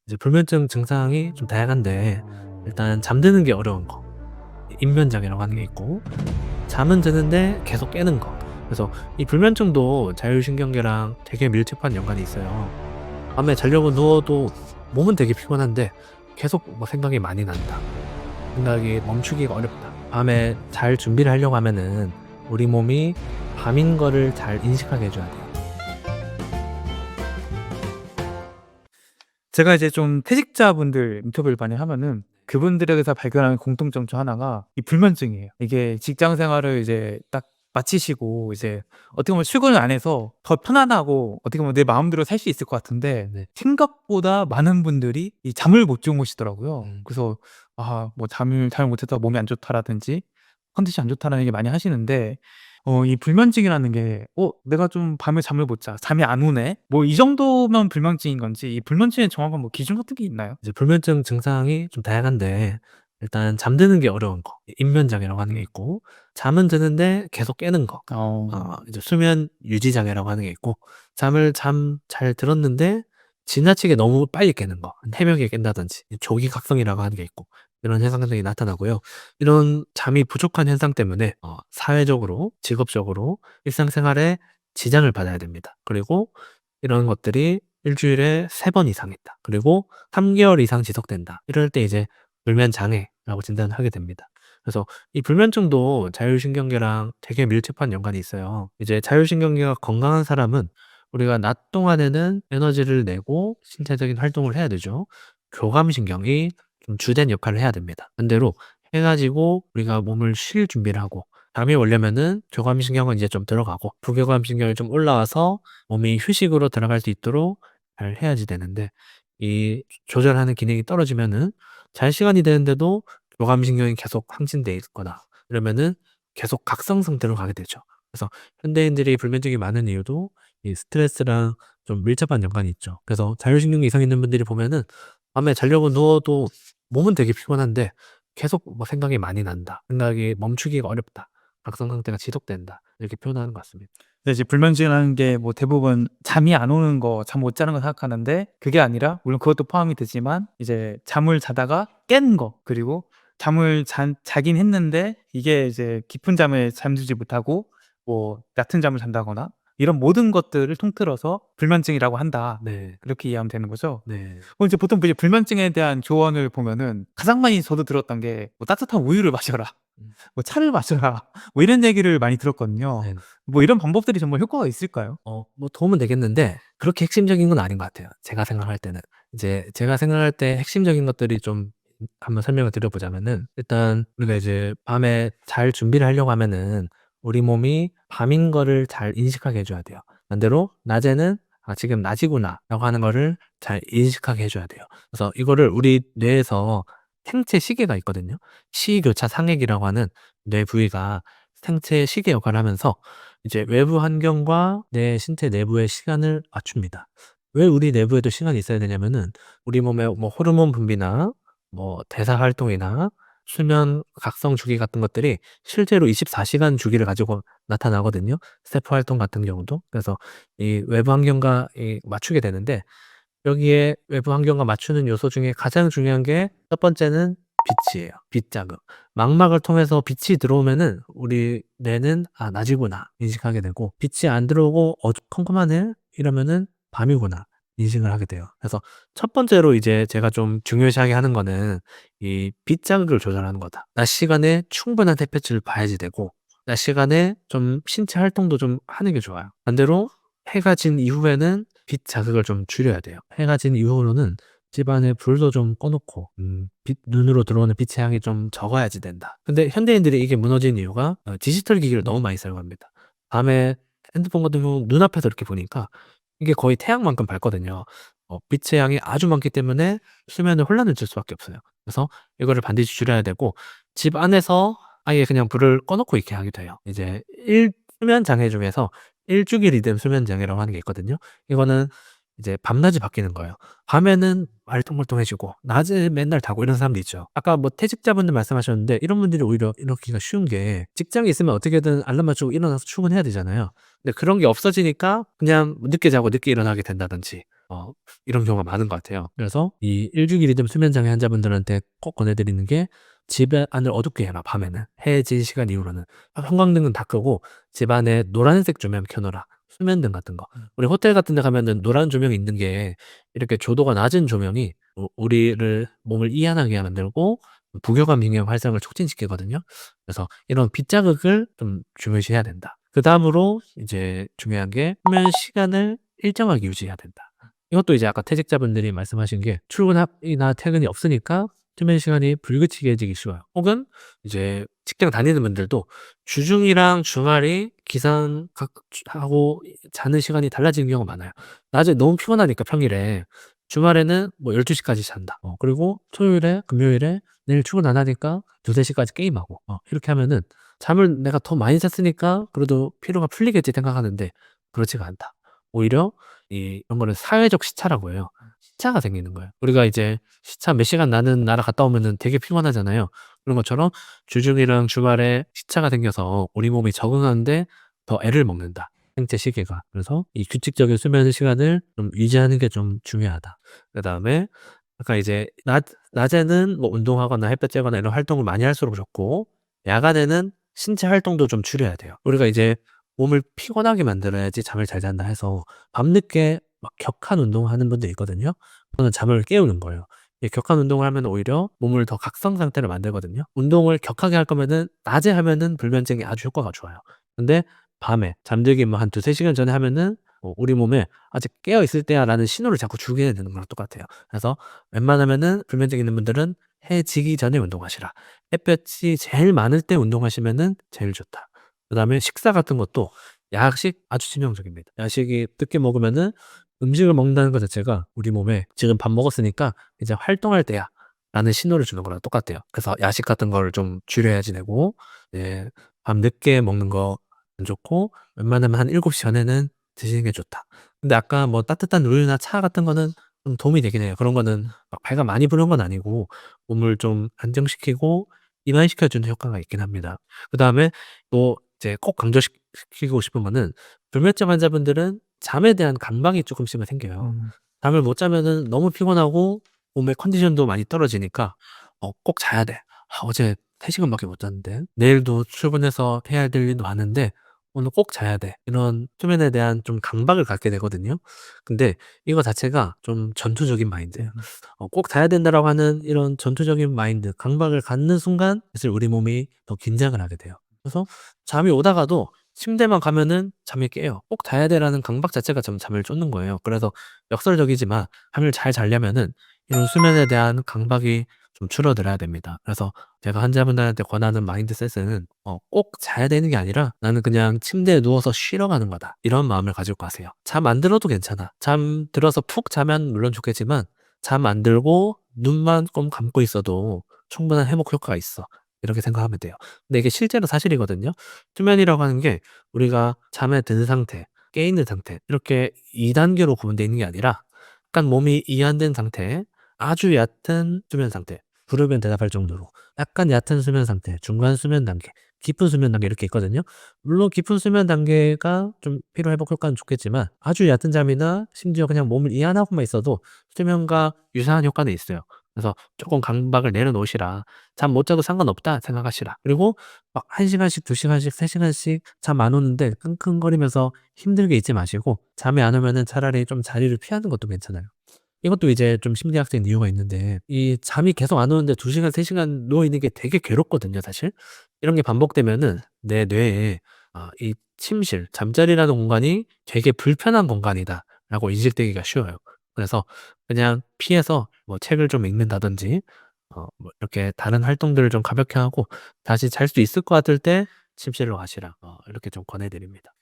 이제 불면증 증상이 좀 다양한데 일단 잠드는 게 어려운 거, 입면장애라고 하는 게 있고 잠은 드는데 계속 깨는 거. 그래서 이 불면증도 자율신경계랑 되게 밀접한 연관이 있어요. 밤에 자려고 누워도 몸은 되게 피곤한데 계속 뭐 생각이 많이 난다. 생각이 멈추기가 어렵다. 밤에 잘 준비를 하려고 하면은 우리 몸이 밤인 거를 잘 인식하게 해줘야 돼요. 제가 이제 좀 퇴직자분들 인터뷰를 많이 하면은 그분들에게서 발견하는 공통점 중 하나가 이 불면증이에요. 이게 직장 생활을 이제 딱 마치시고 이제 어떻게 보면 출근을 안 해서 더 편안하고 어떻게 보면 내 마음대로 살 수 있을 것 같은데 네. 생각보다 많은 분들이 이 잠을 못 주무시더라고요. 음. 그래서 뭐 잠을 못 자서 몸이 안 좋다라든지 컨디션이 안 좋다라는 얘기 많이 하시는데 이 불면증이라는 게 '내가 좀 밤에 잠을 못 자. 잠이 안 오네.' 뭐 이 정도면 불면증인 건지 이 불면증의 정확한 뭐 기준 같은 게 있나요? 이제 불면증 증상이 좀 다양한데 일단 잠드는 게 어려운 거, 입면장애라고 하는 게 있고 잠은 드는데 계속 깨는 거, 어. 이제 수면 유지 장애라고 하는 게 있고 잠을 잘 들었는데 지나치게 너무 빨리 깨는 거, 새벽에 깬다든지 조기 각성이라고 하는 게 있고 이런 현상들이 나타나고요. 이런 잠이 부족한 현상 때문에 사회적으로, 직업적으로 일상생활에 지장을 받아야 됩니다. 그리고 이런 것들이 일 주일에 3번 이상 있다. 그리고 3 개월 이상 지속된다. 이럴 때 이제 불면 장애라고 진단을 하게 됩니다. 그래서 이 불면증도 자율신경계랑 되게 밀접한 연관이 있어요. 이제 자율신경계가 건강한 사람은 우리가 낮 동안에는 에너지를 내고 신체적인 활동을 해야 되죠. 교감신경이 좀 주된 역할을 해야 됩니다. 반대로 해 가지고 우리가 몸을 쉴 준비를 하고 잠이 오려면은 교감신경은 이제 좀 들어가고 부교감신경이 좀 올라와서 몸이 휴식으로 들어갈 수 있도록 잘 해야지 되는데 이 조절하는 기능이 떨어지면은 잘 시간이 되는데도 교감신경이 계속 항진돼 있거나 이러면은 계속 각성 상태로 가게 되죠. 그래서 현대인들이 불면증이 많은 이유도 이 스트레스랑 좀 밀접한 연관이 있죠. 그래서 자율신경계 이상 있는 분들이 보면은 밤에 자려고 누워도 몸은 되게 피곤한데 계속 뭐 생각이 많이 난다. 생각이 멈추기가 어렵다. 각성 상태가 지속된다. 이렇게 표현하는 것 같습니다. 근데 이제 불면증이라는 게 뭐 대부분 잠이 안 오는 거, 잠 못 자는 거 생각하는데 그게 아니라 물론 그것도 포함이 되지만 이제 잠을 자다가 깬 거 그리고 잠을 자긴 했는데 이게 이제 깊은 잠에 잠들지 못하고 뭐 얕은 잠을 잔다거나 이런 모든 것들을 통틀어서 불면증이라고 한다. 네. 그렇게 이해하면 되는 거죠? 네. 이제 보통 이제 불면증에 대한 조언을 보면은 가장 많이 저도 들었던 게 뭐 "따뜻한 우유를 마셔라." 음. 뭐 "차를 마셔라." 뭐 이런 얘기를 많이 들었거든요. 네. 뭐 이런 방법들이 정말 효과가 있을까요? 뭐 도움은 되겠는데 그렇게 핵심적인 건 아닌 것 같아요, 제가 생각할 때는. 이제 제가 생각할 때 핵심적인 것들이 좀 한번 설명을 드려 보자면은 일단 우리가 이제 밤에 잘 준비를 하려고 하면은 우리 몸이 밤인 거를 잘 인식하게 해 줘야 돼요. 반대로 낮에는 '아 지금 낮이구나.'라고 하는 거를 잘 인식하게 해 줘야 돼요. 그래서 이거를 우리 뇌에서 생체 시계가 있거든요. 시교차 상액이라고 하는 뇌 부위가 생체 시계 역할을 하면서 이제 외부 환경과 내 신체 내부의 시간을 맞춥니다. 왜 우리 내부에도 시간이 있어야 되냐면은 우리 몸의 뭐 호르몬 분비나 뭐 대사 활동이나 수면 각성 주기 같은 것들이 실제로 24 시간 주기를 가지고 나타나거든요, 세포 활동 같은 경우도. 그래서 이 외부 환경과 맞추게 되는데 여기에 외부 환경과 맞추는 요소 중에 가장 중요한 게 첫 번째는 빛이에요. 빛 자극. 망막을 통해서 빛이 들어오면은 우리 뇌는 '아 낮이구나.' 인식하게 되고 빛이 안 들어오고 어두컴컴하네 이러면은 '밤이구나.' 인식을 하게 돼요. 그래서 첫 번째로 이제 제가 좀 중요시하게 하는 거는 이 빛 자극을 조절하는 거다. 낮 시간에 충분한 햇볕을 봐야지 되고 낮 시간에 좀 신체 활동도 좀 하는 게 좋아요. 반대로 해가 진 이후에는 빛 자극을 좀 줄여야 돼요. 해가 진 이후로는 집안에 불도 좀 꺼 놓고 눈으로 들어오는 빛의 양이 좀 적어야지 된다. 근데 현대인들이 이게 무너진 이유가 디지털 기기를 너무 많이 사용합니다. 밤에 핸드폰 같은 경우 눈앞에서 이렇게 보니까 이게 거의 태양만큼 밝거든요. 빛의 양이 아주 많기 때문에 수면에 혼란을 줄 수밖에 없어요. 그래서 이거를 반드시 줄여야 되고 집 안에서 아예 그냥 불을 꺼 놓고 있게 하게 돼요. 이제 수면 장애 중에서 일주기 리듬 수면 장애라고 하는 게 있거든요. 이거는 이제 밤낮이 바뀌는 거예요. 밤에는 말똥말똥해지고 낮에 맨날 자고 이런 사람도 있죠. 아까 뭐 퇴직자분들 말씀하셨는데 이런 분들이 오히려 이러기가 쉬운 게 직장에 있으면 어떻게든 알람 맞추고 일어나서 출근해야 되잖아요. 근데 그런 게 없어지니까 그냥 늦게 자고 늦게 일어나게 된다든지 어 이런 경우가 많은 것 같아요. 그래서 이 일주기 리듬 수면 장애 환자분들한테 꼭 권해 드리는 게 집안을 어둡게 해라 밤에는. 해질 시간 이후로는. 형광등은 다 끄고 집안에 노란색 조명 켜 놓으라. 수면등 같은 거. 우리 호텔 같은 데 가면은 노란 조명이 있는 게 이렇게 조도가 낮은 조명이 우리를 몸을 이완하게 만들고 부교감 빙의 활성을 촉진시키거든요. 그래서 이런 빛 자극을 좀 중요시해야 된다. 그다음으로 이제 중요한 게 수면 시간을 일정하게 유지해야 된다. 이것도 이제 아까 퇴직자분들이 말씀하신 게 출근이나 퇴근이 없으니까 수면 시간이 불규칙해지기 쉬워요. 혹은 이제 직장 다니는 분들도 주중이랑 주말이 하고 자는 시간이 달라지는 경우가 많아요. 낮에 너무 피곤하니까 평일에 주말에는 뭐 12 시까지 잔다. 그리고 토요일에 금요일에 내일 출근 안 하니까 2-3 시까지 게임하고 이렇게 하면은 잠을 내가 더 많이 잤으니까 그래도 피로가 풀리겠지 생각하는데 그렇지가 않다. 오히려 이런 거를 사회적 시차라고 해요. 시차가 생기는 거예요. 우리가 이제 시차 몇 시간 나는 나라 갔다 오면은 되게 피곤하잖아요. 그런 것처럼 주중이랑 주말에 시차가 생겨서 우리 몸이 적응하는데 더 애를 먹는다. 생체 시계가. 그래서 이 규칙적인 수면 시간을 좀 유지하는 게 좀 중요하다. 그다음에 아까 이제 낮에는 뭐 운동하거나 햇볕 쬐거나 이런 활동을 많이 할수록 좋고 야간에는 신체 활동도 좀 줄여야 돼요. 우리가 이제 몸을 피곤하게 만들어야지 잠을 잘 잔다 해서 밤늦게 막 격한 운동하는 분들이 있거든요. 그거는 잠을 깨우는 거예요. 이 격한 운동을 하면 오히려 몸을 더 각성 상태로 만들거든요. 운동을 격하게 할 거면은 낮에 하면은 불면증이 아주 효과가 좋아요. 근데 밤에 잠들기 뭐 한 2-3 시간 전에 하면은 우리 몸에 '아직 깨어 있을 때야.'라는 신호를 자꾸 주게 되는 거랑 똑같아요. 그래서 웬만하면은 불면증 있는 분들은 해 지기 전에 운동하시라. 햇볕이 제일 많을 때 운동하시면은 제일 좋다. 그다음에 식사 같은 것도 야식 아주 치명적입니다. 야식이 늦게 먹으면은 음식을 먹는다는 것 자체가 우리 몸에 '지금 밥 먹었으니까 이제 활동할 때야.'라는 신호를 주는 거랑 똑같아요. 그래서 야식 같은 거를 좀 줄여야지 되고 예 밤 늦게 먹는 거 안 좋고 웬만하면 한 7시 전에는 드시는 게 좋다. 근데 아까 뭐 따뜻한 우유나 차 같은 거는 좀 도움이 되긴 해요. 그런 거는 막 배가 많이 부른 건 아니고 몸을 좀 안정시키고 이완시켜 주는 효과가 있긴 합니다. 그다음에 또 이제 꼭 강조시키고 싶은 거는 불면증 환자분들은 잠에 대한 강박이 쪼끔씩은 생겨요. 음. 잠을 못 자면은 너무 피곤하고 몸의 컨디션도 많이 떨어지니까 꼭 자야 돼. '아 어제 3 시간밖에 못 잤는데. 내일도 출근해서 해야 될 일도 많은데 오늘 꼭 자야 돼.' 이런 수면에 대한 좀 강박을 갖게 되거든요. 근데 이거 자체가 좀 전투적인 마인드예요. 음. '꼭 자야 된다.'라고 하는 이런 전투적인 마인드, 강박을 갖는 순간 사실 우리 몸이 더 긴장을 하게 돼요. 그래서 잠이 오다가도 침대만 가면은 잠이 깨요. '꼭 자야 돼.'라는 강박 자체가 좀 잠을 쫓는 거예요. 그래서 역설적이지만 잠을 잘 자려면은 이런 수면에 대한 강박이 좀 줄어들어야 됩니다. 그래서 제가 환자분들한테 권하는 마인드셋은 꼭 자야 되는 게 아니라 '나는 그냥 침대에 누워서 쉬러 가는 거다.' 이런 마음을 가지고 가세요. 잠 안 들어도 괜찮아. 잠 들어서 푹 자면 물론 좋겠지만 잠 안 들고 눈만 꼭 감고 있어도 충분한 회복 효과가 있어. 이렇게 생각하면 돼요. 근데 이게 실제로 사실이거든요. 수면이라고 하는 게 우리가 잠에 든 상태, 깨 있는 상태 이렇게 2 단계로 구분되어 있는 게 아니라 약간 몸이 이완된 상태, 아주 얕은 수면 상태, 부르면 대답할 정도로 약간 얕은 수면 상태, 중간 수면 단계, 깊은 수면 단계 이렇게 있거든요. 물론 깊은 수면 단계가 좀 피로 회복 효과는 좋겠지만 아주 얕은 잠이나 심지어 그냥 몸을 이완하고만 있어도 수면과 유사한 효과는 있어요. 그래서 조금 강박을 내려놓으시라. '잠 못 자도 상관없다.' 생각하시라. 그리고 막 1 시간씩 2 시간씩 3 시간씩 잠 안 오는데 끙끙거리면서 힘들게 있지 마시고 잠이 안 오면은 차라리 좀 자리를 피하는 것도 괜찮아요. 이것도 이제 좀 심리학적인 이유가 있는데 이 잠이 계속 안 오는데 2 시간 3 시간 누워 있는 게 되게 괴롭거든요 사실. 이런 게 반복되면은 내 뇌에 이 침실, 잠자리라는 공간이 되게 불편한 공간이다라고 인식되기가 쉬워요. 그래서 그냥 피해서 뭐 책을 좀 읽는다든지 뭐 이렇게 다른 활동들을 좀 가볍게 하고 다시 잘 수 있을 것 같을 때 침실로 가시라. 이렇게 좀 권해 드립니다.